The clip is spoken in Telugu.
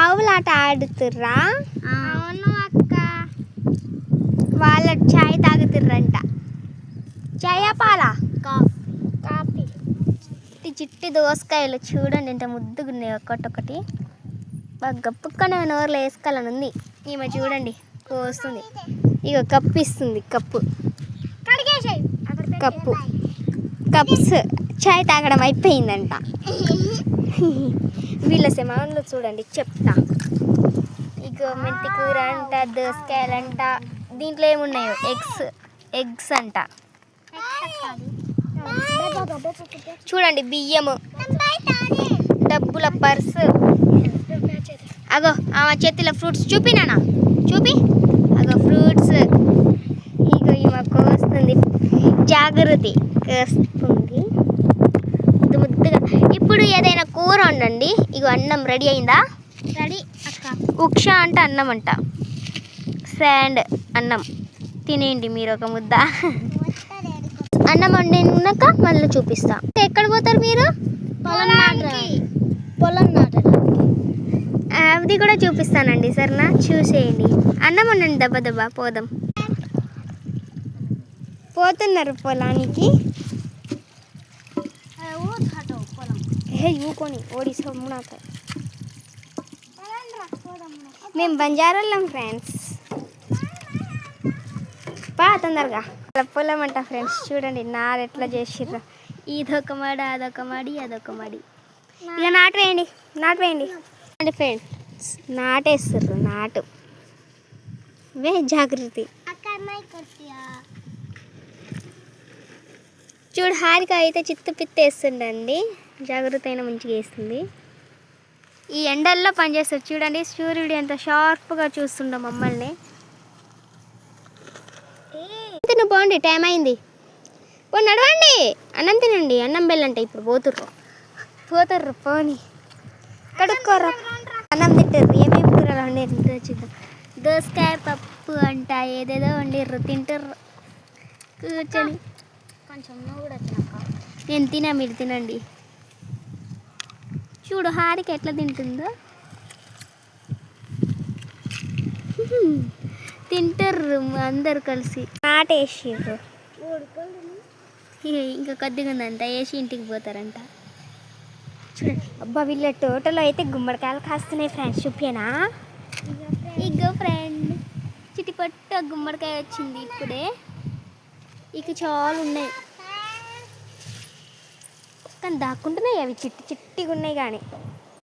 పావులాట ఆడుతుర్రా? అవును అక్క. వాళ్ళ చాయ్ తాగుతుర్రంట. చాయా పాలా? కాఫీ. చిట్టి దోసకాయలు చూడండి ఎంత ముద్దుగున్నాయి ఒక్కొక్కటి. బాగా గప్పుక్కనే నోరులో వేసుకోవాలని ఉంది. ఈమె చూడండి కోస్తుంది. ఇక కప్పు ఇస్తుంది. కప్స్ చాయ్ తాగడం అయిపోయిందంట. వీళ్ళ సెమాన్లో చూడండి చెప్తా. ఇక మెంతి కూర అంట, దోసకాయలంట, దీంట్లో ఏమున్నాయో ఎగ్స్ అంట. చూడండి బియ్యము, డబ్బుల పర్సు. అగో ఆమె చేతిలో ఫ్రూట్స్ చూపినానా? చూపి. అగో ఫ్రూట్స్. ఇగో ఈమె కోస్తుంది. జాగృతి కోస్తుంది ముద్దుగా. ఇప్పుడు ఏదైనా కూర వండండి. ఇగో అన్నం రెడీ అయిందా? రెడీ అక్క. ఉక్ష అంటే అన్నం అంట. శాండ్ అన్నం తినేయండి మీరు ఒక ముద్ద. అన్నం వండినాక మళ్ళీ చూపిస్తా. ఎక్కడ పోతారు మీరు? పొలం నాటడానికి. అది కూడా చూపిస్తానండి సరేనా? చూసేయండి. అన్నం వండండి దెబ్బ పోదాం. పోతున్నారు పొలానికి. ఊకొని ఓడిసో మునాక. మేము బంజారాళ్ళం ఫ్రెండ్స్. తొందరగా పొలం అంట ఫ్రెండ్స్. చూడండి నారు ఎట్లా చేసిర్రు. ఇదొక మడి, అదొక మడి, అదొక మడి. ఇక నాటు వేయండి అండి ఫ్రెండ్స్. నాటేస్తారు. నాటు వే జాగృతి. చూడు హారిక అయితే చిత్తు పిత్తేస్తుండండి. జాగృతి అయినా మంచిగా వేస్తుంది. ఈ ఎండల్లో పనిచేస్తారు చూడండి. సూర్యుడు ఎంత షార్ప్గా చూస్తుండ మమ్మల్ని. నువ్వు పోండి, టైం అయింది. పోనీ నడవండి. అన్నం తినండి. అన్నం బెల్లంటే ఇప్పుడు పోతుర్రు పోని కడుక్కోర్రా. అన్నం తింటారు. ఏమేమి కూరలు వండిర్రు చూద్దాం. దోసకాయ పప్పు అంట ఏదేదో వండిర్రు. తింటారు కూర్చొని. కొంచెం నువ్వు కూడా తినక్క. నేను తినా, మీరు తినండి. చూడు హారిక ఎట్లా తింటుందో. తింటారు అందరు కలిసి. నాటేసిర్రు. ఇంకా కొద్దిగా ఉందంట. వేసి ఇంటికి పోతారంట. చూడండి అబ్బా వీళ్ళ తోటలో అయితే గుమ్మడికాయలు కాస్తున్నాయి ఫ్రెండ్స్. చూపేనా? ఇగో ఫ్రెండ్ చిటిపట్టు గుమ్మడికాయ వచ్చింది ఇప్పుడే. ఇక చాలా ఉన్నాయి కానీ దాక్కుంటున్నాయి. అవి చిట్టిగా ఉన్నాయి కానీ